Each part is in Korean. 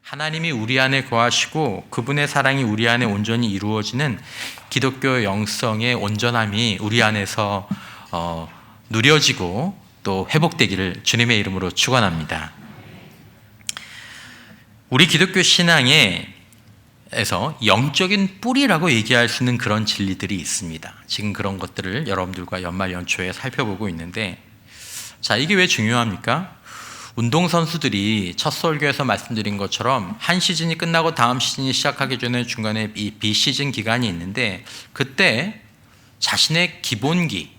하나님이 우리 안에 거하시고 그분의 사랑이 우리 안에 온전히 이루어지는 기독교 영성의 온전함이 우리 안에서 누려지고 또 회복되기를 주님의 이름으로 축원합니다. 우리 기독교 신앙에서 영적인 뿌리라고 얘기할 수 있는 그런 진리들이 있습니다. 지금 그런 것들을 여러분들과 연말 연초에 살펴보고 있는데, 자, 이게 왜 중요합니까? 운동선수들이 첫 설교에서 말씀드린 것처럼 한 시즌이 끝나고 다음 시즌이 시작하기 전에 중간에 이 비시즌 기간이 있는데, 그때 자신의 기본기,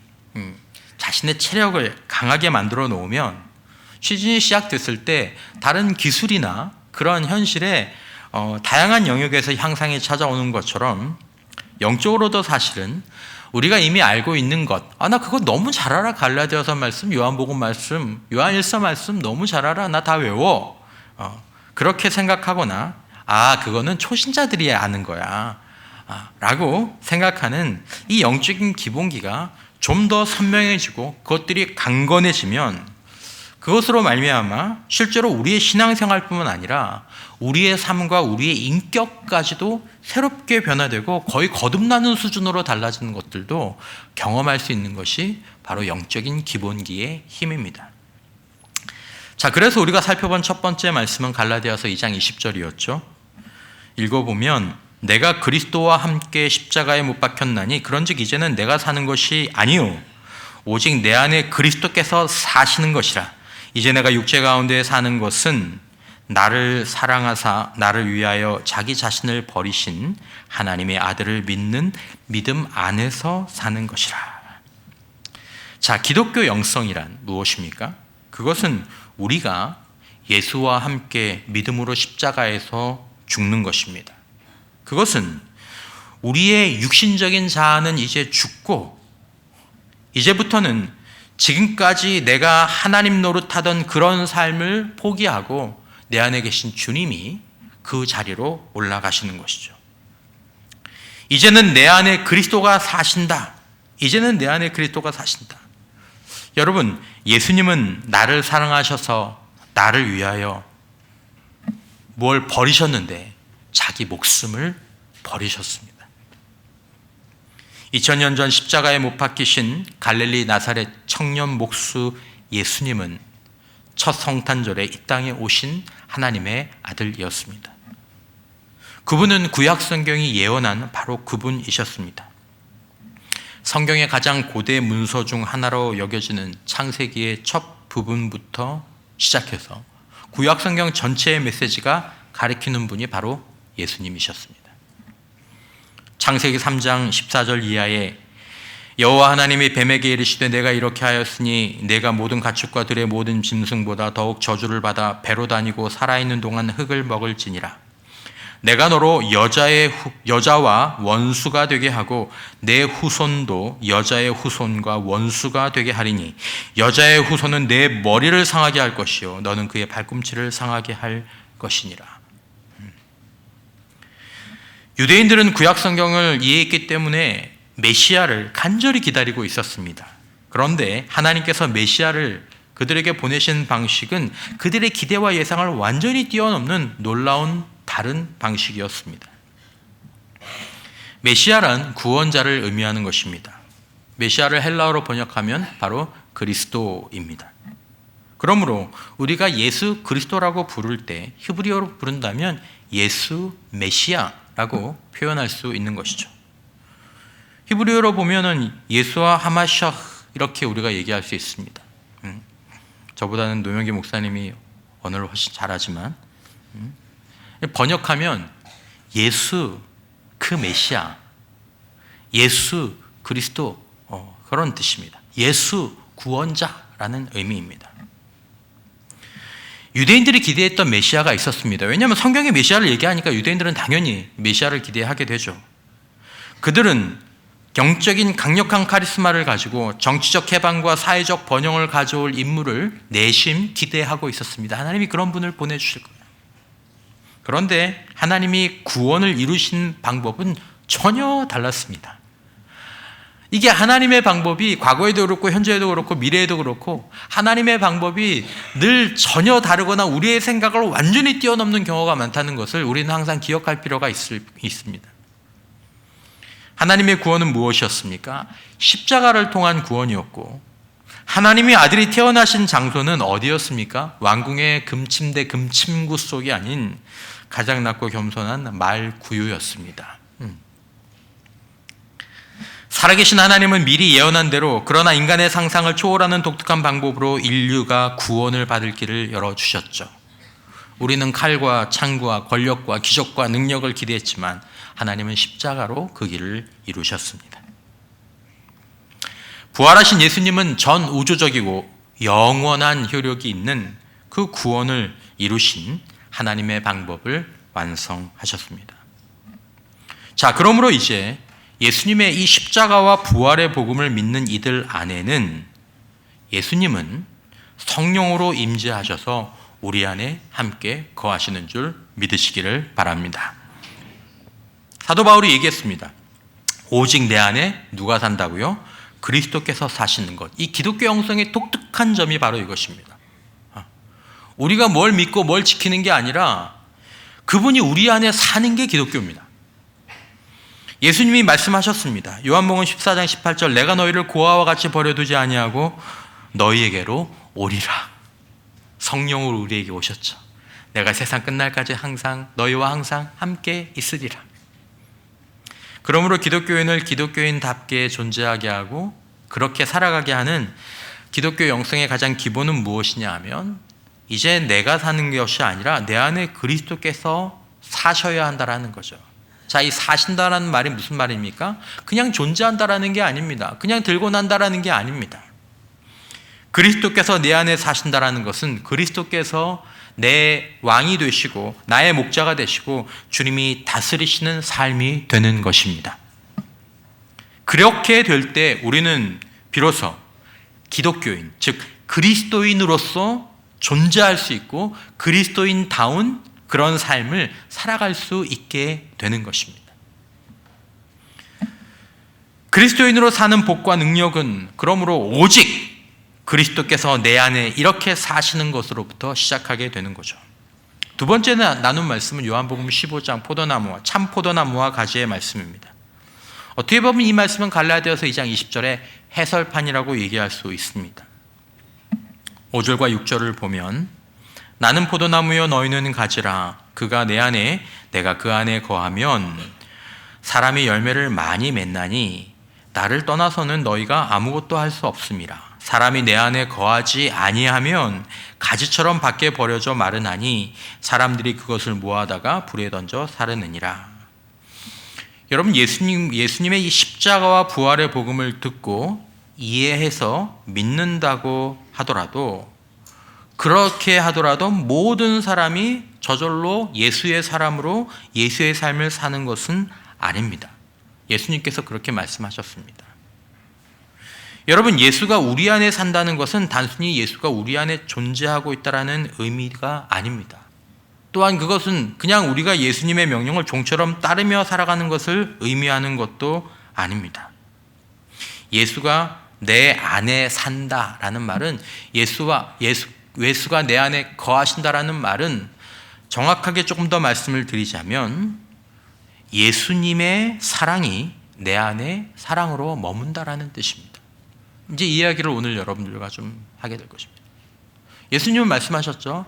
자신의 체력을 강하게 만들어 놓으면 시즌이 시작됐을 때 다른 기술이나 그런 현실에 다양한 영역에서 향상이 찾아오는 것처럼 영적으로도 사실은 우리가 이미 알고 있는 것, 나 그거 너무 잘 알아. 갈라디아서 말씀, 요한복음 말씀, 요한일서 말씀 너무 잘 알아. 나 다 외워. 그렇게 생각하거나 그거는 초신자들이 아는 거야 라고 생각하는 이 영적인 기본기가 좀 더 선명해지고 그것들이 강건해지면 그것으로 말미암아 실제로 우리의 신앙생활뿐만 아니라 우리의 삶과 우리의 인격까지도 새롭게 변화되고 거의 거듭나는 수준으로 달라지는 것들도 경험할 수 있는 것이 바로 영적인 기본기의 힘입니다. 자, 그래서 우리가 살펴본 첫 번째 말씀은 갈라디아서 2장 20절이었죠. 읽어보면 내가 그리스도와 함께 십자가에 못 박혔나니 그런즉 이제는 내가 사는 것이 아니요 오직 내 안에 그리스도께서 사시는 것이라. 이제 내가 육체 가운데 사는 것은 나를 사랑하사 나를 위하여 자기 자신을 버리신 하나님의 아들을 믿는 믿음 안에서 사는 것이라. 자, 기독교 영성이란 무엇입니까? 그것은 우리가 예수와 함께 믿음으로 십자가에서 죽는 것입니다. 그것은 우리의 육신적인 자아는 이제 죽고 이제부터는 지금까지 내가 하나님 노릇하던 그런 삶을 포기하고 내 안에 계신 주님이 그 자리로 올라가시는 것이죠. 이제는 내 안에 그리스도가 사신다. 이제는 내 안에 그리스도가 사신다. 여러분, 예수님은 나를 사랑하셔서 나를 위하여 뭘 버리셨는데 자기 목숨을 버리셨습니다. 2000년 전 십자가에 못 박히신 갈릴리 나사렛 청년 목수 예수님은 첫 성탄절에 이 땅에 오신 하나님의 아들이었습니다. 그분은 구약 성경이 예언한 바로 그분이셨습니다. 성경의 가장 고대 문서 중 하나로 여겨지는 창세기의 첫 부분부터 시작해서 구약 성경 전체의 메시지가 가리키는 분이 바로 예수님이셨습니다. 창세기 3장 14절 이하에 여호와 하나님이 뱀에게 이르시되 내가 이렇게 하였으니 내가 모든 가축과 들의 모든 짐승보다 더욱 저주를 받아 배로 다니고 살아있는 동안 흙을 먹을지니라. 내가 너로 여자와 원수가 되게 하고 내 후손도 여자의 후손과 원수가 되게 하리니 여자의 후손은 내 머리를 상하게 할 것이요 너는 그의 발꿈치를 상하게 할 것이니라. 유대인들은 구약 성경을 이해했기 때문에 메시아를 간절히 기다리고 있었습니다. 그런데 하나님께서 메시아를 그들에게 보내신 방식은 그들의 기대와 예상을 완전히 뛰어넘는 놀라운 다른 방식이었습니다. 메시아란 구원자를 의미하는 것입니다. 메시아를 헬라어로 번역하면 바로 그리스도입니다. 그러므로 우리가 예수 그리스도라고 부를 때 히브리어로 부른다면 예수 메시아라고 표현할 수 있는 것이죠. 히브리어로 보면은 예수와 하마샤 이렇게 우리가 얘기할 수 있습니다. 저보다는 노영기 목사님이 언어를 훨씬 잘하지만 번역하면 예수 그 메시아, 예수 그리스도 그런 뜻입니다. 예수 구원자라는 의미입니다. 유대인들이 기대했던 메시아가 있었습니다. 왜냐하면 성경에 메시아를 얘기하니까 유대인들은 당연히 메시아를 기대하게 되죠. 그들은 영적인 강력한 카리스마를 가지고 정치적 해방과 사회적 번영을 가져올 인물을 내심 기대하고 있었습니다. 하나님이 그런 분을 보내주실 거예요. 그런데 하나님이 구원을 이루신 방법은 전혀 달랐습니다. 이게 하나님의 방법이 과거에도 그렇고 현재에도 그렇고 미래에도 그렇고 하나님의 방법이 늘 전혀 다르거나 우리의 생각을 완전히 뛰어넘는 경우가 많다는 것을 우리는 항상 기억할 필요가 있습니다. 하나님의 구원은 무엇이었습니까? 십자가를 통한 구원이었고, 하나님의 아들이 태어나신 장소는 어디였습니까? 왕궁의 금침대 금침구 속이 아닌 가장 낮고 겸손한 말구유였습니다. 살아계신 하나님은 미리 예언한 대로 그러나 인간의 상상을 초월하는 독특한 방법으로 인류가 구원을 받을 길을 열어주셨죠. 우리는 칼과 창과 권력과 기적과 능력을 기대했지만 하나님은 십자가로 그 길을 이루셨습니다. 부활하신 예수님은 전 우주적이고 영원한 효력이 있는 그 구원을 이루신 하나님의 방법을 완성하셨습니다. 자, 그러므로 이제 예수님의 이 십자가와 부활의 복음을 믿는 이들 안에는 예수님은 성령으로 임재하셔서 우리 안에 함께 거하시는 줄 믿으시기를 바랍니다. 사도 바울이 얘기했습니다. 오직 내 안에 누가 산다고요? 그리스도께서 사시는 것. 이 기독교 영성의 독특한 점이 바로 이것입니다. 우리가 뭘 믿고 뭘 지키는 게 아니라 그분이 우리 안에 사는 게 기독교입니다. 예수님이 말씀하셨습니다. 요한복음 14장 18절, 내가 너희를 고아와 같이 버려두지 아니하고 너희에게로 오리라. 성령으로 우리에게 오셨죠. 내가 세상 끝날까지 항상 너희와 항상 함께 있으리라. 그러므로 기독교인을 기독교인답게 존재하게 하고 그렇게 살아가게 하는 기독교 영성의 가장 기본은 무엇이냐 하면, 이제 내가 사는 것이 아니라 내 안에 그리스도께서 사셔야 한다라는 거죠. 자, 이 사신다라는 말이 무슨 말입니까? 그냥 존재한다라는 게 아닙니다. 그냥 들고 난다라는 게 아닙니다. 그리스도께서 내 안에 사신다라는 것은 그리스도께서 내 왕이 되시고 나의 목자가 되시고 주님이 다스리시는 삶이 되는 것입니다. 그렇게 될 때 우리는 비로소 기독교인, 즉 그리스도인으로서 존재할 수 있고 그리스도인다운 그런 삶을 살아갈 수 있게 되는 것입니다. 그리스도인으로 사는 복과 능력은 그러므로 오직 그리스도께서 내 안에 이렇게 사시는 것으로부터 시작하게 되는 거죠. 두 번째 나눈 말씀은 요한복음 15장 포도나무와 참 포도나무와 가지의 말씀입니다. 어떻게 보면 이 말씀은 갈라디아서 2장 20절의 해설판이라고 얘기할 수 있습니다. 5절과 6절을 보면, 나는 포도나무여 너희는 가지라. 그가 내 안에 내가 그 안에 거하면 사람이 열매를 많이 맺나니 나를 떠나서는 너희가 아무것도 할 수 없음이라. 사람이 내 안에 거하지 아니하면 가지처럼 밖에 버려져 마르나니 사람들이 그것을 모아다가 불에 던져 사르느니라. 여러분, 예수님의 이 십자가와 부활의 복음을 듣고 이해해서 믿는다고 하더라도, 그렇게 하더라도 모든 사람이 저절로 예수의 사람으로 예수의 삶을 사는 것은 아닙니다. 예수님께서 그렇게 말씀하셨습니다. 여러분, 예수가 우리 안에 산다는 것은 단순히 예수가 우리 안에 존재하고 있다는 의미가 아닙니다. 또한 그것은 그냥 우리가 예수님의 명령을 종처럼 따르며 살아가는 것을 의미하는 것도 아닙니다. 예수가 내 안에 산다라는 말은 예수가 내 안에 거하신다라는 말은, 정확하게 조금 더 말씀을 드리자면 예수님의 사랑이 내 안에 사랑으로 머문다라는 뜻입니다. 이제 이 이야기를 오늘 여러분들과 좀 하게 될 것입니다. 예수님은 말씀하셨죠.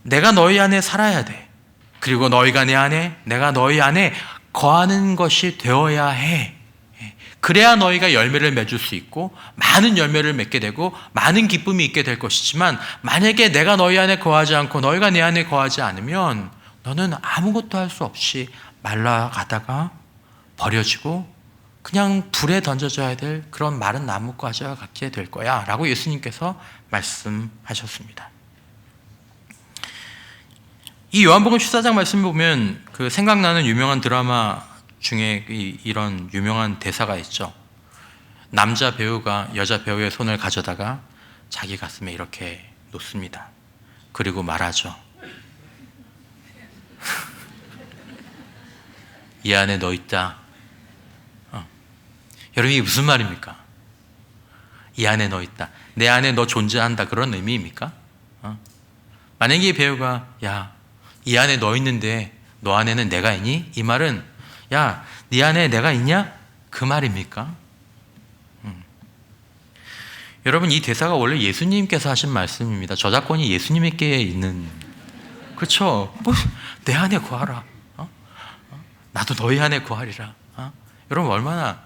내가 너희 안에 살아야 돼. 그리고 너희가 내 안에, 내가 너희 안에 거하는 것이 되어야 해. 그래야 너희가 열매를 맺을 수 있고 많은 열매를 맺게 되고 많은 기쁨이 있게 될 것이지만, 만약에 내가 너희 안에 거하지 않고 너희가 내 안에 거하지 않으면 너는 아무것도 할 수 없이 말라가다가 버려지고 그냥 불에 던져져야 될 그런 마른 나뭇가지와 같게 될 거야 라고 예수님께서 말씀하셨습니다. 이 요한복음 14장 말씀을 보면 그 생각나는 유명한 드라마 중에 이런 유명한 대사가 있죠. 남자 배우가 여자 배우의 손을 가져다가 자기 가슴에 이렇게 놓습니다. 그리고 말하죠. 이 안에 너 있다. 여러분, 이게 무슨 말입니까? 이 안에 너 있다, 내 안에 너 존재한다, 그런 의미입니까? 만약에 이 배우가 야, 이 안에 너 있는데 너 안에는 내가 있니? 이 말은 야, 네 안에 내가 있냐? 그 말입니까? 여러분, 이 대사가 원래 예수님께서 하신 말씀입니다. 저작권이 예수님께 있는, 그렇죠? 뭐, 내 안에 거하라, 나도 너희 안에 거하리라. 여러분, 얼마나,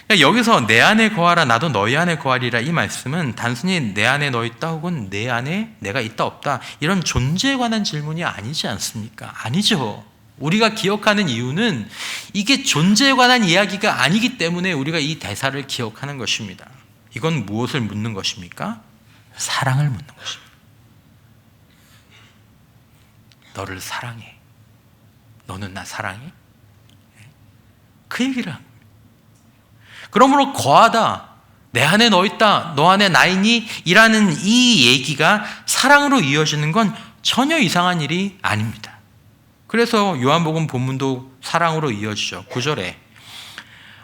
그러니까 여기서 내 안에 거하라, 나도 너희 안에 거하리라, 이 말씀은 단순히 내 안에 너 있다 혹은 내 안에 내가 있다 없다, 이런 존재에 관한 질문이 아니지 않습니까? 아니죠. 우리가 기억하는 이유는 이게 존재에 관한 이야기가 아니기 때문에 우리가 이 대사를 기억하는 것입니다. 이건 무엇을 묻는 것입니까? 사랑을 묻는 것입니다. 너를 사랑해. 너는 나 사랑해? 그 얘기를 합니다. 그러므로 거하다, 내 안에 너 있다, 너 안에 나 있니? 이라는 이 얘기가 사랑으로 이어지는 건 전혀 이상한 일이 아닙니다. 그래서 요한복음 본문도 사랑으로 이어지죠. 9절에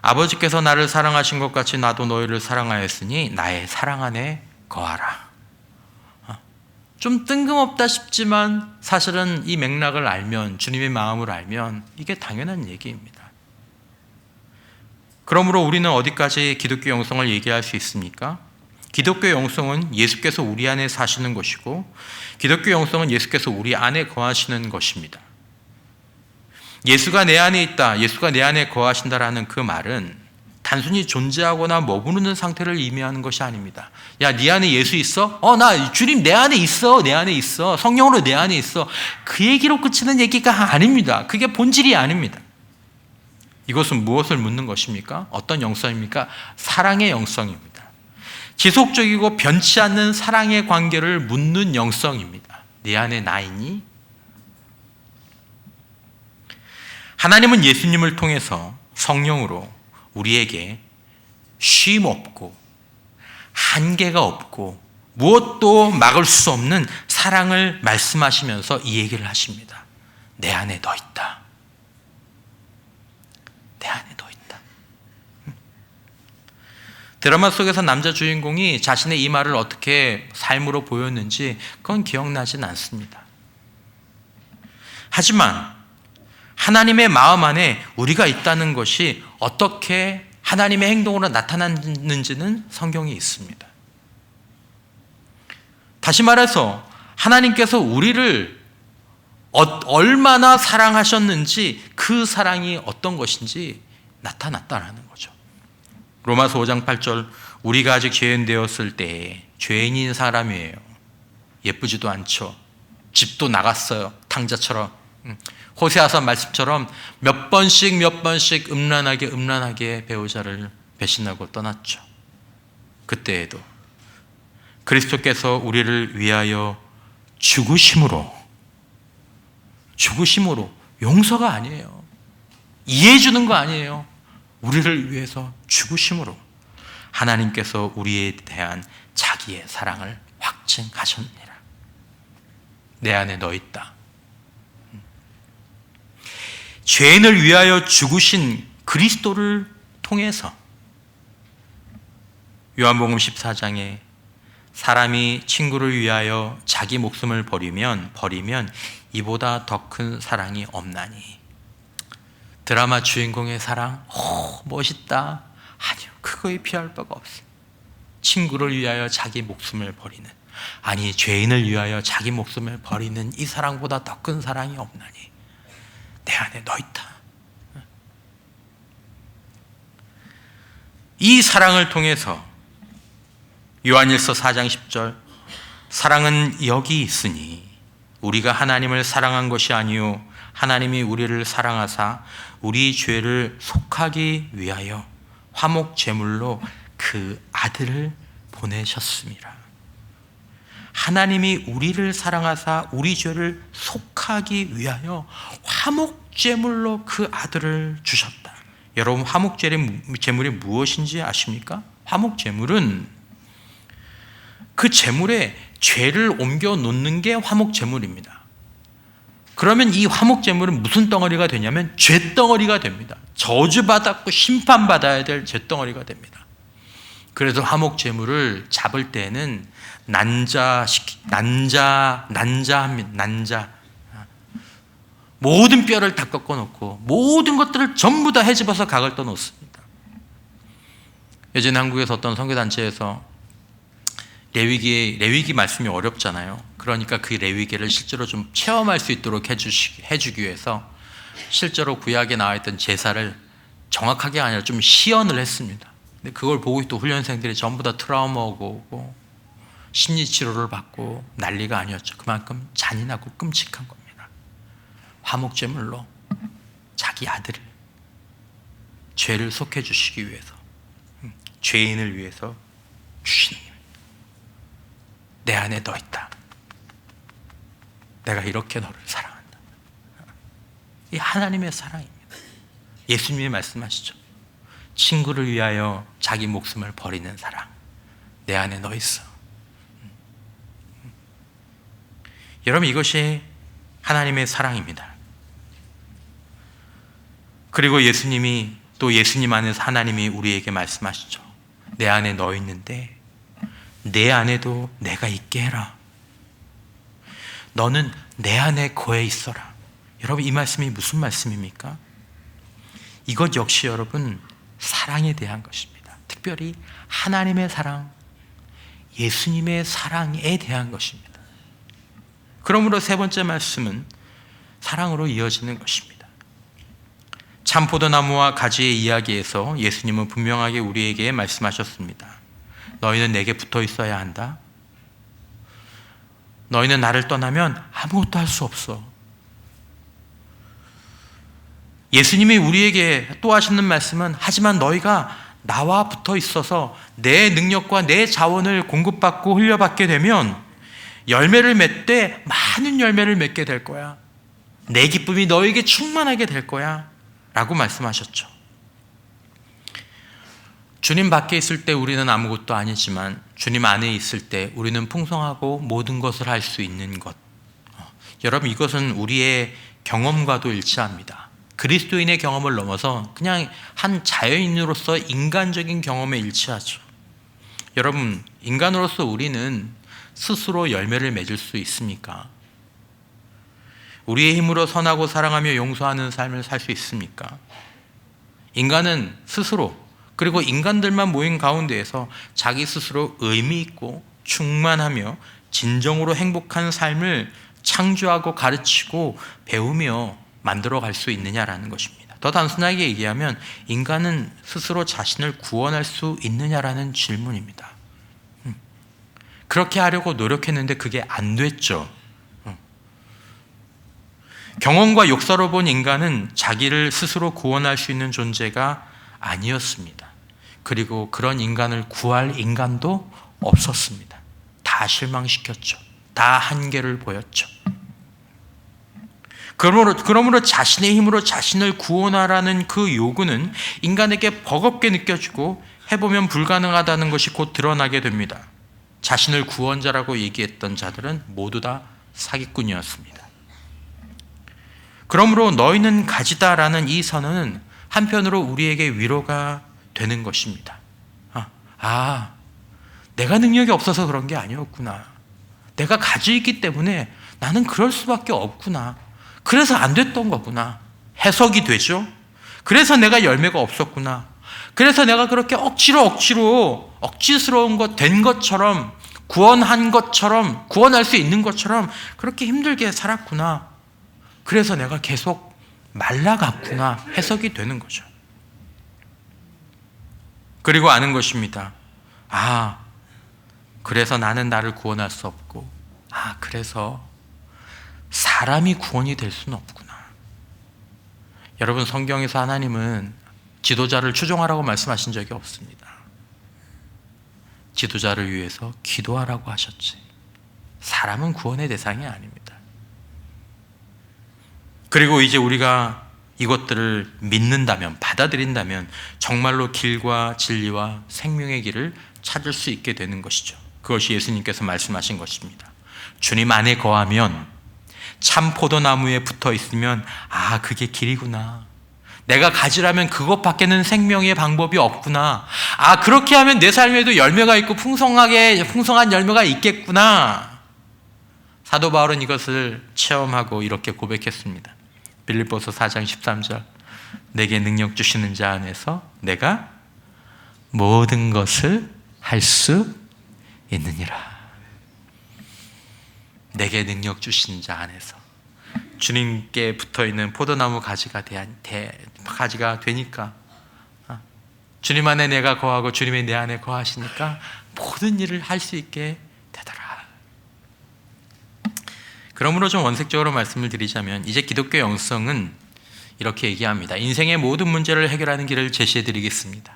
아버지께서 나를 사랑하신 것 같이 나도 너희를 사랑하였으니 나의 사랑 안에 거하라. 좀 뜬금없다 싶지만 사실은 이 맥락을 알면, 주님의 마음을 알면 이게 당연한 얘기입니다. 그러므로 우리는 어디까지 기독교 영성을 얘기할 수 있습니까? 기독교 영성은 예수께서 우리 안에 사시는 것이고, 기독교 영성은 예수께서 우리 안에 거하시는 것입니다. 예수가 내 안에 있다, 예수가 내 안에 거하신다라는 그 말은 단순히 존재하거나 머무르는 상태를 의미하는 것이 아닙니다. 야, 네 안에 예수 있어? 나 주님 내 안에 있어, 내 안에 있어, 성령으로 내 안에 있어. 그 얘기로 그치는 얘기가 아닙니다. 그게 본질이 아닙니다. 이것은 무엇을 묻는 것입니까? 어떤 영성입니까? 사랑의 영성입니다. 지속적이고 변치 않는 사랑의 관계를 묻는 영성입니다. 내 안에 나 있니? 하나님은 예수님을 통해서 성령으로 우리에게 쉼 없고 한계가 없고 무엇도 막을 수 없는 사랑을 말씀하시면서 이 얘기를 하십니다. 내 안에 너 있다. 내 안에 너 있다. 드라마 속에서 남자 주인공이 자신의 이 말을 어떻게 삶으로 보였는지 그건 기억나진 않습니다. 하지만 하나님의 마음 안에 우리가 있다는 것이 어떻게 하나님의 행동으로 나타났는지는 성경에 있습니다. 다시 말해서 하나님께서 우리를 얼마나 사랑하셨는지, 그 사랑이 어떤 것인지 나타났다라는 거죠. 로마서 5장 8절, 우리가 아직 죄인 되었을 때에 죄인인 사람이에요. 예쁘지도 않죠. 집도 나갔어요. 탕자처럼. 호세아서 말씀처럼 몇 번씩 음란하게 배우자를 배신하고 떠났죠. 그때에도 그리스도께서 우리를 위하여 죽으심으로, 용서가 아니에요, 이해해 주는 거 아니에요, 우리를 위해서 죽으심으로 하나님께서 우리에 대한 자기의 사랑을 확증하셨느니라. 내 안에 너 있다. 죄인을 위하여 죽으신 그리스도를 통해서 요한복음 14장에 사람이 친구를 위하여 자기 목숨을 버리면 이보다 더 큰 사랑이 없나니. 드라마 주인공의 사랑, 멋있다. 아니요, 그거에 비할 바가 없어요. 친구를 위하여 자기 목숨을 버리는, 아니 죄인을 위하여 자기 목숨을 버리는 이 사랑보다 더 큰 사랑이 없나니 내 안에 너 있다. 이 사랑을 통해서 요한일서 4장 10절, 사랑은 여기 있으니 우리가 하나님을 사랑한 것이 아니요 하나님이 우리를 사랑하사 우리 죄를 속하기 위하여 화목 제물로 그 아들을 보내셨습니다. 하나님이 우리를 사랑하사 우리 죄를 속하기 위하여 화목제물로 그 아들을 주셨다. 여러분, 화목제물이 무엇인지 아십니까? 화목제물은 그 제물에 죄를 옮겨 놓는 게 화목제물입니다. 그러면 이 화목제물은 무슨 덩어리가 되냐면 죄덩어리가 됩니다. 저주받았고 심판받아야 될 죄덩어리가 됩니다. 그래서 화목제물을 잡을 때는 난자합니다. 난자. 모든 뼈를 다 꺾어놓고 모든 것들을 전부 다 헤집어서 각을 떠놓습니다. 예전에 한국에서 어떤 선교단체에서 레위기 말씀이 어렵잖아요. 그러니까 그 레위기를 실제로 좀 체험할 수 있도록 해주기 위해서 실제로 구약에 나와 있던 제사를 정확하게 아니라 좀 시연을 했습니다. 근데 그걸 보고 또 훈련생들이 전부 다 트라우마가 오고 심리치료를 받고 난리가 아니었죠. 그만큼 잔인하고 끔찍한 겁니다. 화목제물로 자기 아들을 죄를 속해 주시기 위해서, 죄인을 위해서 주시는 님, 내 안에 너 있다. 내가 이렇게 너를 사랑한다. 이 하나님의 사랑입니다. 예수님이 말씀하시죠. 친구를 위하여 자기 목숨을 버리는 사랑, 내 안에 너 있어. 여러분, 이것이 하나님의 사랑입니다. 그리고 예수님이 또 예수님 안에서 하나님이 우리에게 말씀하시죠. 내 안에 너 있는데 내 안에도 내가 있게 해라. 너는 내 안에 거해 있어라. 여러분, 이 말씀이 무슨 말씀입니까? 이것 역시 여러분, 사랑에 대한 것입니다. 특별히 하나님의 사랑, 예수님의 사랑에 대한 것입니다. 그러므로 세 번째 말씀은 사랑으로 이어지는 것입니다. 참포도나무와 가지의 이야기에서 예수님은 분명하게 우리에게 말씀하셨습니다. 너희는 내게 붙어 있어야 한다. 너희는 나를 떠나면 아무것도 할 수 없어. 예수님이 우리에게 또 하시는 말씀은, 하지만 너희가 나와 붙어 있어서 내 능력과 내 자원을 공급받고 흘려받게 되면 열매를 맺되 많은 열매를 맺게 될 거야. 내 기쁨이 너에게 충만하게 될 거야 라고 말씀하셨죠. 주님 밖에 있을 때 우리는 아무것도 아니지만 주님 안에 있을 때 우리는 풍성하고 모든 것을 할 수 있는 것. 여러분, 이것은 우리의 경험과도 일치합니다. 그리스도인의 경험을 넘어서 그냥 한 자연인으로서 인간적인 경험에 일치하죠. 여러분, 인간으로서 우리는 스스로 열매를 맺을 수 있습니까? 우리의 힘으로 선하고 사랑하며 용서하는 삶을 살 수 있습니까? 인간은 스스로, 그리고 인간들만 모인 가운데에서 자기 스스로 의미 있고 충만하며 진정으로 행복한 삶을 창조하고 가르치고 배우며 만들어갈 수 있느냐라는 것입니다. 더 단순하게 얘기하면 인간은 스스로 자신을 구원할 수 있느냐라는 질문입니다. 그렇게 하려고 노력했는데 그게 안 됐죠. 경험과 역사로 본 인간은 자기를 스스로 구원할 수 있는 존재가 아니었습니다. 그리고 그런 인간을 구할 인간도 없었습니다. 다 실망시켰죠. 다 한계를 보였죠. 그러므로 자신의 힘으로 자신을 구원하라는 그 요구는 인간에게 버겁게 느껴지고 해보면 불가능하다는 것이 곧 드러나게 됩니다. 자신을 구원자라고 얘기했던 자들은 모두 다 사기꾼이었습니다. 그러므로 너희는 가지다라는 이 선언은 한편으로 우리에게 위로가 되는 것입니다. 내가 능력이 없어서 그런 게 아니었구나. 내가 가지고 있기 때문에 나는 그럴 수밖에 없구나. 그래서 안 됐던 거구나. 해석이 되죠. 그래서 내가 열매가 없었구나. 그래서 내가 그렇게 억지스러운 것 된 것처럼, 구원한 것처럼, 구원할 수 있는 것처럼 그렇게 힘들게 살았구나. 그래서 내가 계속 말라갔구나. 해석이 되는 거죠. 그리고 아는 것입니다. 그래서 나는 나를 구원할 수 없고, 그래서 사람이 구원이 될 수는 없구나. 여러분, 성경에서 하나님은 지도자를 추종하라고 말씀하신 적이 없습니다. 지도자를 위해서 기도하라고 하셨지, 사람은 구원의 대상이 아닙니다. 그리고 이제 우리가 이것들을 믿는다면, 받아들인다면 정말로 길과 진리와 생명의 길을 찾을 수 있게 되는 것이죠. 그것이 예수님께서 말씀하신 것입니다. 주님 안에 거하면 참 포도나무에 붙어 있으면 아, 그게 길이구나. 내가 가지라면 그것밖에는 생명의 방법이 없구나. 아, 그렇게 하면 내 삶에도 열매가 있고 풍성한 열매가 있겠구나. 사도 바울은 이것을 체험하고 이렇게 고백했습니다. 빌립보서 4장 13절. 내게 능력 주시는 자 안에서 내가 모든 것을 할 수 있느니라. 내게 능력 주신 자 안에서 주님께 붙어있는 포도나무 가지가 되니까 주님 안에 내가 거하고 주님이 내 안에 거하시니까 모든 일을 할 수 있게 되더라. 그러므로 좀 원색적으로 말씀을 드리자면 이제 기독교 영성은 이렇게 얘기합니다. 인생의 모든 문제를 해결하는 길을 제시해 드리겠습니다.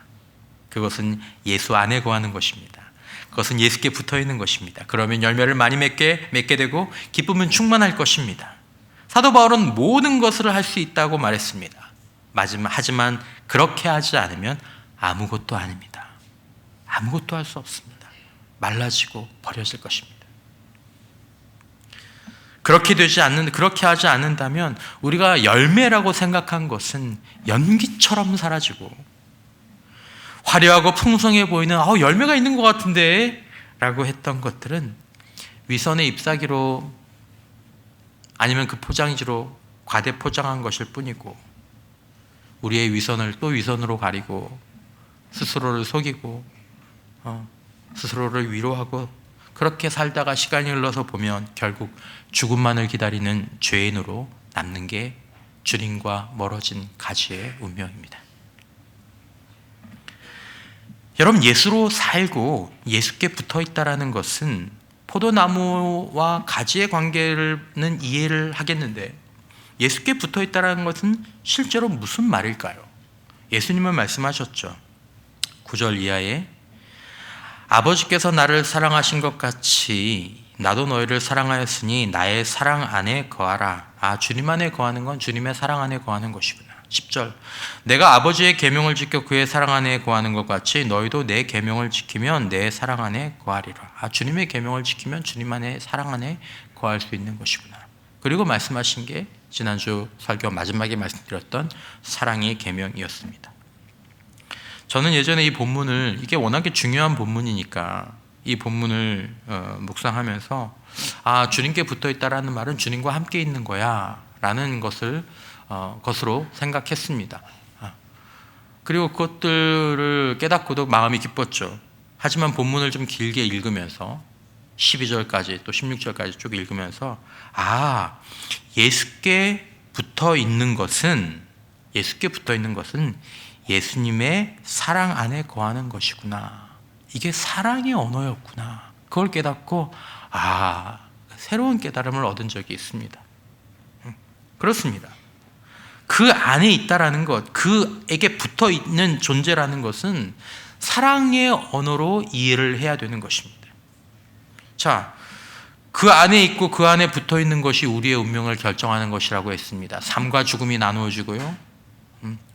그것은 예수 안에 거하는 것입니다. 그것은 예수께 붙어 있는 것입니다. 그러면 열매를 많이 맺게 되고 기쁨은 충만할 것입니다. 사도 바울은 모든 것을 할 수 있다고 말했습니다. 하지만 그렇게 하지 않으면 아무것도 아닙니다. 아무것도 할 수 없습니다. 말라지고 버려질 것입니다. 그렇게 하지 않는다면 우리가 열매라고 생각한 것은 연기처럼 사라지고 화려하고 풍성해 보이는 열매가 있는 것 같은데 라고 했던 것들은 위선의 잎사귀로 아니면 그 포장지로 과대 포장한 것일 뿐이고 우리의 위선을 또 위선으로 가리고 스스로를 속이고 스스로를 위로하고 그렇게 살다가 시간이 흘러서 보면 결국 죽음만을 기다리는 죄인으로 남는 게 주님과 멀어진 가지의 운명입니다. 여러분, 예수로 살고 예수께 붙어 있다라는 것은 포도나무와 가지의 관계는 이해를 하겠는데 예수께 붙어 있다라는 것은 실제로 무슨 말일까요? 예수님은 말씀하셨죠. 9절 이하에 아버지께서 나를 사랑하신 것 같이 나도 너희를 사랑하였으니 나의 사랑 안에 거하라. 주님 안에 거하는 건 주님의 사랑 안에 거하는 것이구나. 10절 내가 아버지의 계명을 지켜 그의 사랑 안에 거하는 것 같이 너희도 내 계명을 지키면 내 사랑 안에 거하리라. 주님의 계명을 지키면 주님 안에 사랑 안에 거할 수 있는 것이구나. 그리고 말씀하신 게 지난주 설교 마지막에 말씀드렸던 사랑의 계명이었습니다. 저는 예전에 이 본문을 이게 워낙에 중요한 본문이니까 이 본문을 묵상하면서 주님께 붙어 있다라는 말은 주님과 함께 있는 거야 라는 것으로 생각했습니다. 그리고 그것들을 깨닫고도 마음이 기뻤죠. 하지만 본문을 좀 길게 읽으면서 12절까지 또 16절까지 쭉 읽으면서 예수께 붙어 있는 것은 예수님의 사랑 안에 거하는 것이구나. 이게 사랑의 언어였구나. 그걸 깨닫고 새로운 깨달음을 얻은 적이 있습니다. 그렇습니다. 그 안에 있다라는 것, 그에게 붙어 있는 존재라는 것은 사랑의 언어로 이해를 해야 되는 것입니다. 자, 그 안에 있고 그 안에 붙어 있는 것이 우리의 운명을 결정하는 것이라고 했습니다. 삶과 죽음이 나누어지고요,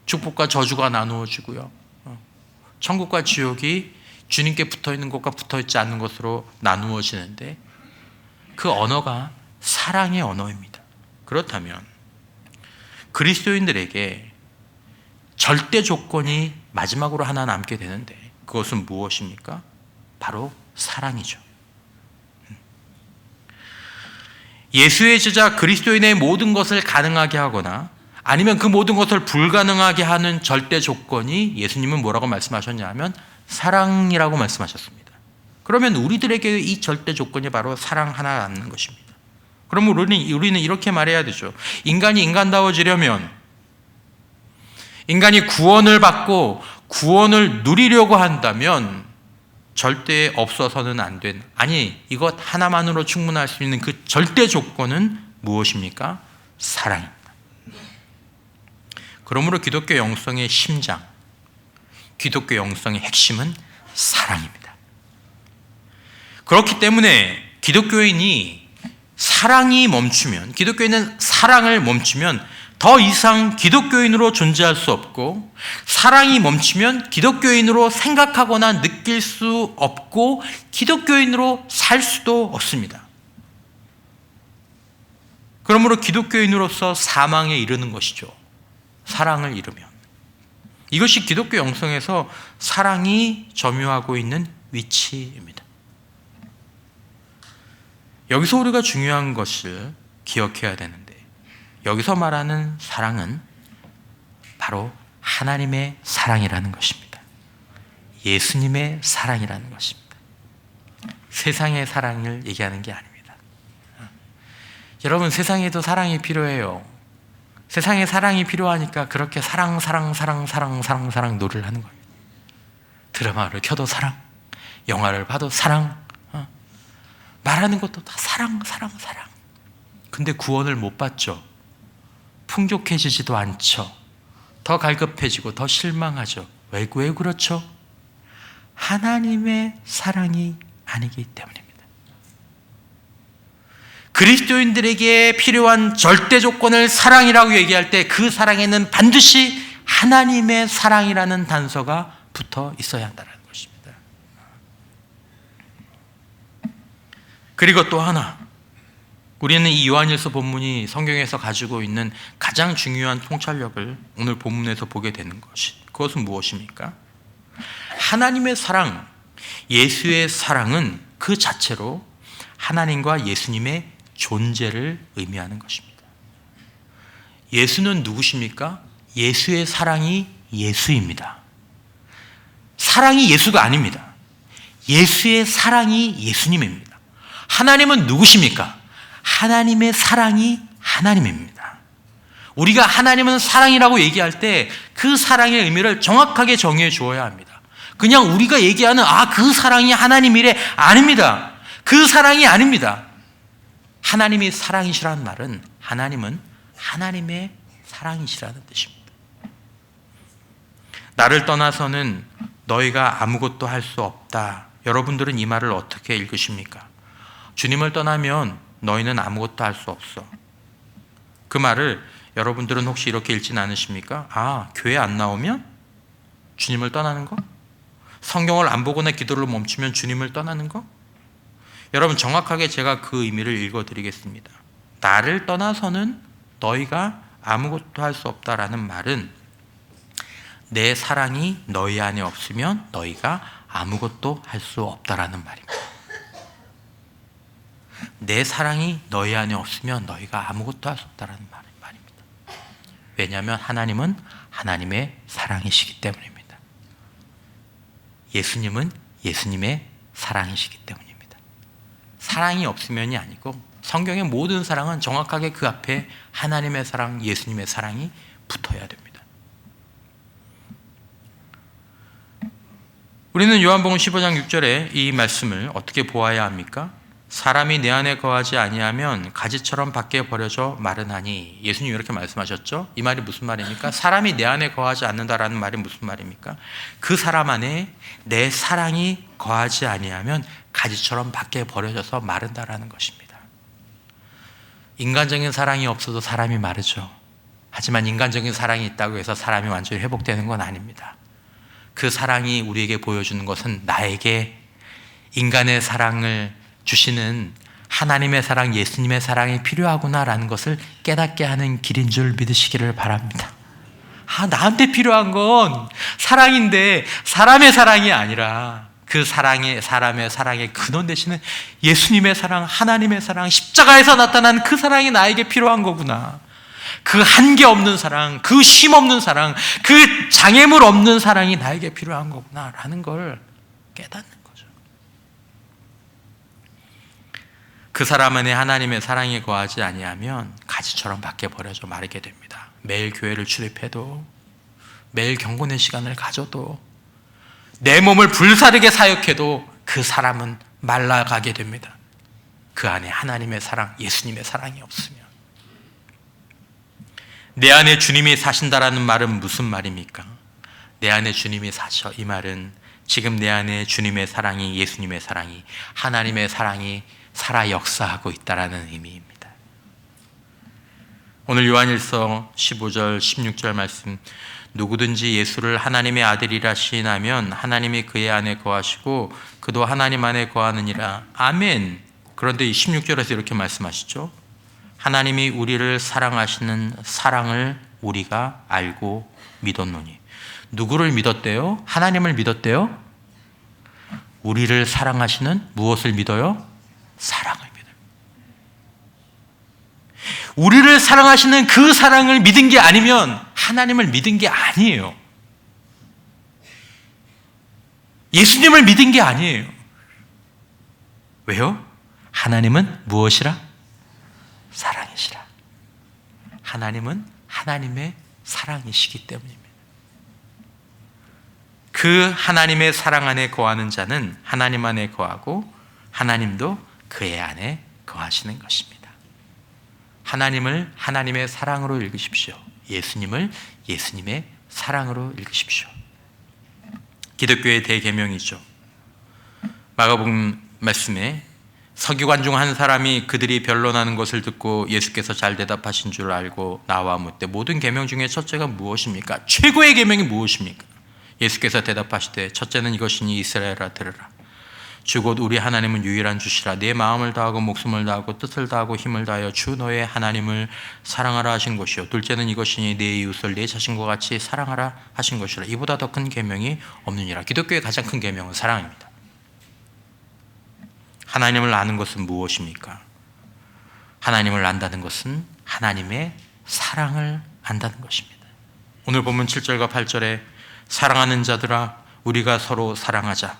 축복과 저주가 나누어지고요, 천국과 지옥이 주님께 붙어 있는 것과 붙어 있지 않는 것으로 나누어지는데 그 언어가 사랑의 언어입니다. 그렇다면 그리스도인들에게 절대 조건이 마지막으로 하나 남게 되는데 그것은 무엇입니까? 바로 사랑이죠. 예수의 제자 그리스도인의 모든 것을 가능하게 하거나 아니면 그 모든 것을 불가능하게 하는 절대 조건이 예수님은 뭐라고 말씀하셨냐면 사랑이라고 말씀하셨습니다. 그러면 우리들에게 이 절대 조건이 바로 사랑 하나 남는 것입니다. 그러면 우리는 이렇게 말해야 되죠. 인간이 인간다워지려면, 인간이 구원을 받고 구원을 누리려고 한다면 절대 없어서는 안 된, 이것 하나만으로 충분할 수 있는 그 절대 조건은 무엇입니까? 사랑입니다. 그러므로 기독교 영성의 심장, 기독교 영성의 핵심은 사랑입니다. 그렇기 때문에 기독교인은 사랑을 멈추면 더 이상 기독교인으로 존재할 수 없고, 사랑이 멈추면 기독교인으로 생각하거나 느낄 수 없고 기독교인으로 살 수도 없습니다. 그러므로 기독교인으로서 사망에 이르는 것이죠. 사랑을 잃으면. 이것이 기독교 영성에서 사랑이 점유하고 있는 위치입니다. 여기서 우리가 중요한 것을 기억해야 되는데, 여기서 말하는 사랑은 바로 하나님의 사랑이라는 것입니다. 예수님의 사랑이라는 것입니다. 세상의 사랑을 얘기하는 게 아닙니다. 여러분, 세상에도 사랑이 필요해요. 세상에 사랑이 필요하니까 그렇게 사랑 노래를 하는 겁니다. 드라마를 켜도 사랑, 영화를 봐도 사랑, 말하는 것도 다 사랑. 근데 구원을 못 받죠. 풍족해지지도 않죠. 더 갈급해지고 더 실망하죠. 왜 그렇죠? 하나님의 사랑이 아니기 때문입니다. 그리스도인들에게 필요한 절대 조건을 사랑이라고 얘기할 때 그 사랑에는 반드시 하나님의 사랑이라는 단서가 붙어 있어야 한다는 것입니다. 그리고 또 하나, 우리는 이 요한일서 본문이 성경에서 가지고 있는 가장 중요한 통찰력을 오늘 본문에서 보게 되는 것이, 그것은 무엇입니까? 하나님의 사랑, 예수의 사랑은 그 자체로 하나님과 예수님의 존재를 의미하는 것입니다. 예수는 누구십니까? 예수의 사랑이 예수입니다. 사랑이 예수가 아닙니다. 예수의 사랑이 예수님입니다. 하나님은 누구십니까? 하나님의 사랑이 하나님입니다. 우리가 하나님은 사랑이라고 얘기할 때 그 사랑의 의미를 정확하게 정의해 주어야 합니다. 그냥 우리가 얘기하는 그 사랑이 하나님이래, 아닙니다. 그 사랑이 아닙니다. 하나님이 사랑이시라는 말은 하나님은 하나님의 사랑이시라는 뜻입니다. 나를 떠나서는 너희가 아무것도 할 수 없다. 여러분들은 이 말을 어떻게 읽으십니까? 주님을 떠나면 너희는 아무것도 할 수 없어. 그 말을 여러분들은 혹시 이렇게 읽진 않으십니까? 교회 안 나오면 주님을 떠나는 거? 성경을 안 보거나 기도를 멈추면 주님을 떠나는 거? 여러분, 정확하게 제가 그 의미를 읽어드리겠습니다. 나를 떠나서는 너희가 아무것도 할 수 없다라는 말은 내 사랑이 너희 안에 없으면 너희가 아무것도 할 수 없다라는 말입니다. 내 사랑이 너희 안에 없으면 너희가 아무것도 할 수 없다라는 말입니다. 왜냐하면 하나님은 하나님의 사랑이시기 때문입니다. 예수님은 예수님의 사랑이시기 때문입니다. 사랑이 없으면이 아니고 성경의 모든 사랑은 정확하게 그 앞에 하나님의 사랑, 예수님의 사랑이 붙어야 됩니다. 우리는 요한복음 15장 6절에 이 말씀을 어떻게 보아야 합니까? 사람이 내 안에 거하지 아니하면 가지처럼 밖에 버려져 마르나니. 예수님이 이렇게 말씀하셨죠? 이 말이 무슨 말입니까? 사람이 내 안에 거하지 않는다라는 말이 무슨 말입니까? 그 사람 안에 내 사랑이 거하지 아니하면 가지처럼 밖에 버려져서 마른다라는 것입니다. 인간적인 사랑이 없어도 사람이 마르죠. 하지만 인간적인 사랑이 있다고 해서 사람이 완전히 회복되는 건 아닙니다. 그 사랑이 우리에게 보여주는 것은 나에게 인간의 사랑을 주시는 하나님의 사랑, 예수님의 사랑이 필요하구나라는 것을 깨닫게 하는 길인 줄 믿으시기를 바랍니다. 나한테 필요한 건 사랑인데 사람의 사랑이 아니라 그 사랑의, 사람의 사랑의 근원 되시는 예수님의 사랑, 하나님의 사랑, 십자가에서 나타난 그 사랑이 나에게 필요한 거구나. 그 한계 없는 사랑, 그 쉼 없는 사랑, 그 장애물 없는 사랑이 나에게 필요한 거구나라는 걸 깨닫는 거죠. 그 사람 안에 하나님의 사랑이 거하지 아니하면 가지처럼 밖에 버려져 마르게 됩니다. 매일 교회를 출입해도, 매일 경건의 시간을 가져도, 내 몸을 불사르게 사역해도 그 사람은 말라가게 됩니다. 그 안에 하나님의 사랑, 예수님의 사랑이 없으면. 내 안에 주님이 사신다라는 말은 무슨 말입니까? 내 안에 주님이 사셔. 이 말은 지금 내 안에 주님의 사랑이, 예수님의 사랑이, 하나님의 사랑이 살아 역사하고 있다라는 의미입니다. 오늘 요한일서 15절 16절 말씀, 누구든지 예수를 하나님의 아들이라 시인하면 하나님이 그의 안에 거하시고 그도 하나님 안에 거하느니라. 아멘. 그런데 이 16절에서 이렇게 말씀하시죠. 하나님이 우리를 사랑하시는 사랑을 우리가 알고 믿었노니. 누구를 믿었대요? 하나님을 믿었대요? 우리를 사랑하시는 무엇을 믿어요? 사랑을 믿어요. 우리를 사랑하시는 그 사랑을 믿은 게 아니면 하나님을 믿은 게 아니에요. 예수님을 믿은 게 아니에요. 왜요? 하나님은 무엇이라? 사랑이시라. 하나님은 하나님의 사랑이시기 때문입니다. 그 하나님의 사랑 안에 거하는 자는 하나님 안에 거하고 하나님도 그의 안에 거하시는 것입니다. 하나님을 하나님의 사랑으로 읽으십시오. 예수님을 예수님의 사랑으로 읽으십시오. 기독교의 대계명이죠. 마가복음 말씀에 서기관 중 한 사람이 그들이 변론하는 것을 듣고 예수께서 잘 대답하신 줄 알고 나와 묻되 모든 계명 중에 첫째가 무엇입니까? 최고의 계명이 무엇입니까? 예수께서 대답하시되 첫째는 이것이니 이스라엘아 들으라. 주 곧 우리 하나님은 유일한 주시라. 내 마음을 다하고 목숨을 다하고 뜻을 다하고 힘을 다하여 주 너의 하나님을 사랑하라 하신 것이요. 둘째는 이것이니 내 이웃을 내 자신과 같이 사랑하라 하신 것이라. 이보다 더 큰 계명이 없느니라. 기독교의 가장 큰 계명은 사랑입니다. 하나님을 아는 것은 무엇입니까? 하나님을 안다는 것은 하나님의 사랑을 안다는 것입니다. 오늘 본문 7절과 8절에 사랑하는 자들아 우리가 서로 사랑하자.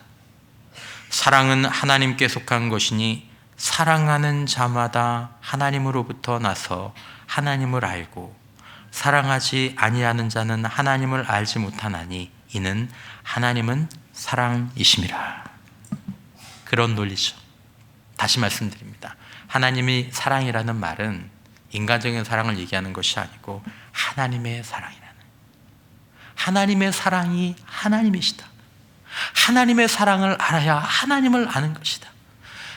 사랑은 하나님께 속한 것이니 사랑하는 자마다 하나님으로부터 나서 하나님을 알고 사랑하지 아니하는 자는 하나님을 알지 못하나니 이는 하나님은 사랑이심이라. 그런 논리죠. 다시 말씀드립니다. 하나님이 사랑이라는 말은 인간적인 사랑을 얘기하는 것이 아니고 하나님의 사랑이라는, 하나님의 사랑이 하나님이시다. 하나님의 사랑을 알아야 하나님을 아는 것이다.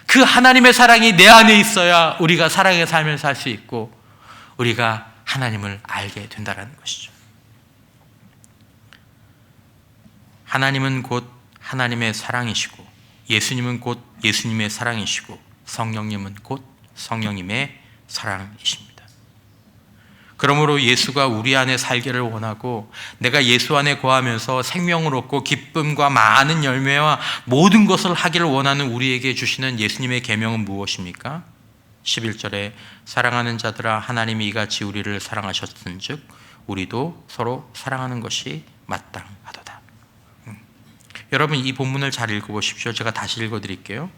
그 하나님의 사랑이 내 안에 있어야 우리가 사랑의 삶을 살 수 있고 우리가 하나님을 알게 된다는 것이죠. 하나님은 곧 하나님의 사랑이시고 예수님은 곧 예수님의 사랑이시고 성령님은 곧 성령님의 사랑이십니다. 그러므로 예수가 우리 안에 살기를 원하고 내가 예수 안에 거하면서 생명을 얻고 기쁨과 많은 열매와 모든 것을 하기를 원하는 우리에게 주시는 예수님의 계명은 무엇입니까? 11절에 사랑하는 자들아 하나님이 이같이 우리를 사랑하셨은즉 우리도 서로 사랑하는 것이 마땅하도다. 여러분 이 본문을 잘 읽어보십시오. 제가 다시 읽어드릴게요.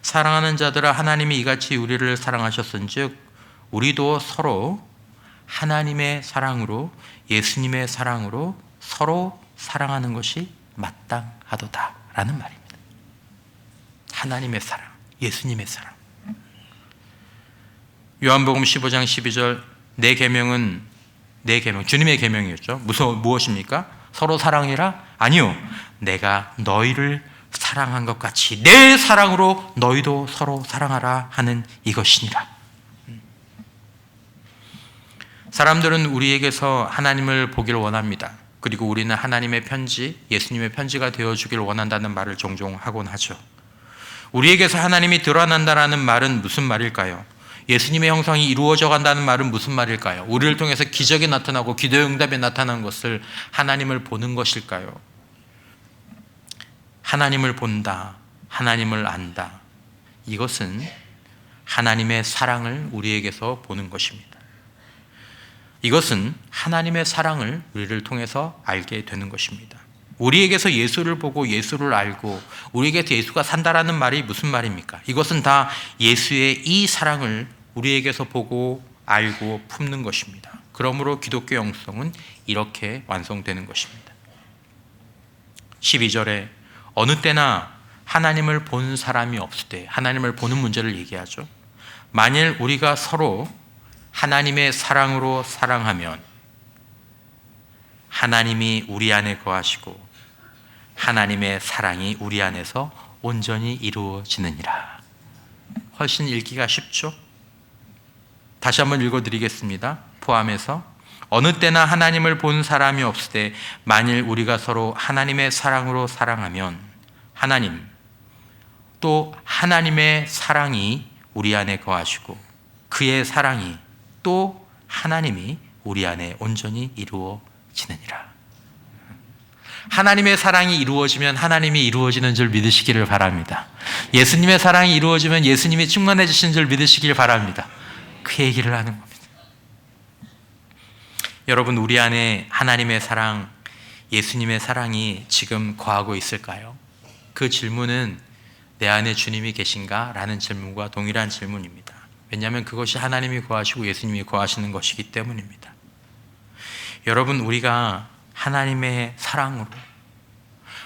사랑하는 자들아 하나님이 이같이 우리를 사랑하셨은즉 우리도 서로 하나님의 사랑으로 예수님의 사랑으로 서로 사랑하는 것이 마땅하도다 라는 말입니다. 하나님의 사랑, 예수님의 사랑. 요한복음 15장 12절 내 계명은 내 계명, 주님의 계명이었죠. 무엇입니까? 서로 사랑해라? 아니요. 내가 너희를 사랑한 것 같이 내 사랑으로 너희도 서로 사랑하라 하는 이것이니라. 사람들은 우리에게서 하나님을 보기를 원합니다. 그리고 우리는 하나님의 편지, 예수님의 편지가 되어주길 원한다는 말을 종종 하곤 하죠. 우리에게서 하나님이 드러난다는 말은 무슨 말일까요? 예수님의 형상이 이루어져 간다는 말은 무슨 말일까요? 우리를 통해서 기적이 나타나고 기도의 응답이 나타난 것을 하나님을 보는 것일까요? 하나님을 본다, 하나님을 안다. 이것은 하나님의 사랑을 우리에게서 보는 것입니다. 이것은 하나님의 사랑을 우리를 통해서 알게 되는 것입니다. 우리에게서 예수를 보고 예수를 알고 우리에게서 예수가 산다라는 말이 무슨 말입니까? 이것은 다 예수의 이 사랑을 우리에게서 보고 알고 품는 것입니다. 그러므로 기독교 영성은 이렇게 완성되는 것입니다. 12절에 어느 때나 하나님을 본 사람이 없을 때, 하나님을 보는 문제를 얘기하죠. 만일 우리가 서로 하나님의 사랑으로 사랑하면 하나님이 우리 안에 거하시고 하나님의 사랑이 우리 안에서 온전히 이루어지느니라. 훨씬 읽기가 쉽죠? 다시 한번 읽어드리겠습니다. 포함해서 어느 때나 하나님을 본 사람이 없을 때 만일 우리가 서로 하나님의 사랑으로 사랑하면 하나님 또 하나님의 사랑이 우리 안에 거하시고 그의 사랑이 또 하나님이 우리 안에 온전히 이루어지느니라. 하나님의 사랑이 이루어지면 하나님이 이루어지는 줄 믿으시기를 바랍니다. 예수님의 사랑이 이루어지면 예수님이 충만해지시는 줄 믿으시길 바랍니다. 그 얘기를 하는 겁니다. 여러분, 우리 안에 하나님의 사랑, 예수님의 사랑이 지금 거하고 있을까요? 그 질문은 내 안에 주님이 계신가? 라는 질문과 동일한 질문입니다. 왜냐하면 그것이 하나님이 거하시고 예수님이 거하시는 것이기 때문입니다. 여러분, 우리가 하나님의 사랑으로,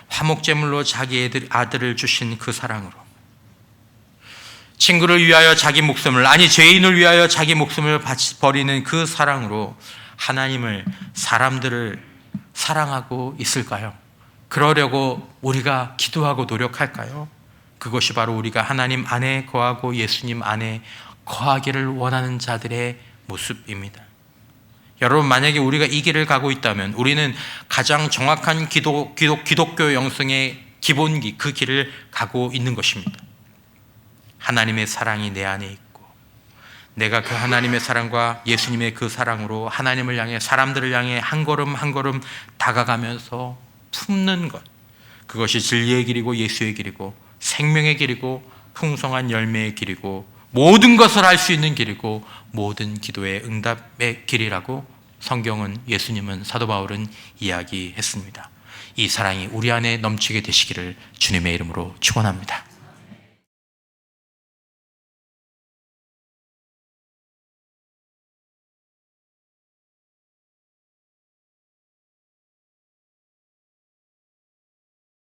화목제물로 자기 아들을 주신 그 사랑으로, 친구를 위하여 자기 목숨을, 아니 죄인을 위하여 자기 목숨을 버리는 그 사랑으로 하나님을, 사람들을 사랑하고 있을까요? 그러려고 우리가 기도하고 노력할까요? 그것이 바로 우리가 하나님 안에 거하고 예수님 안에 거하기를 원하는 자들의 모습입니다. 여러분, 만약에 우리가 이 길을 가고 있다면 우리는 가장 정확한 기독교 영성의 기본기, 그 길을 가고 있는 것입니다. 하나님의 사랑이 내 안에 있고 내가 그 하나님의 사랑과 예수님의 그 사랑으로 하나님을 향해, 사람들을 향해 한 걸음 한 걸음 다가가면서 품는 것, 그것이 진리의 길이고 예수의 길이고 생명의 길이고 풍성한 열매의 길이고 모든 것을 할 수 있는 길이고 모든 기도의 응답의 길이라고 성경은, 예수님은, 사도 바울은 이야기했습니다. 이 사랑이 우리 안에 넘치게 되시기를 주님의 이름으로 축원합니다.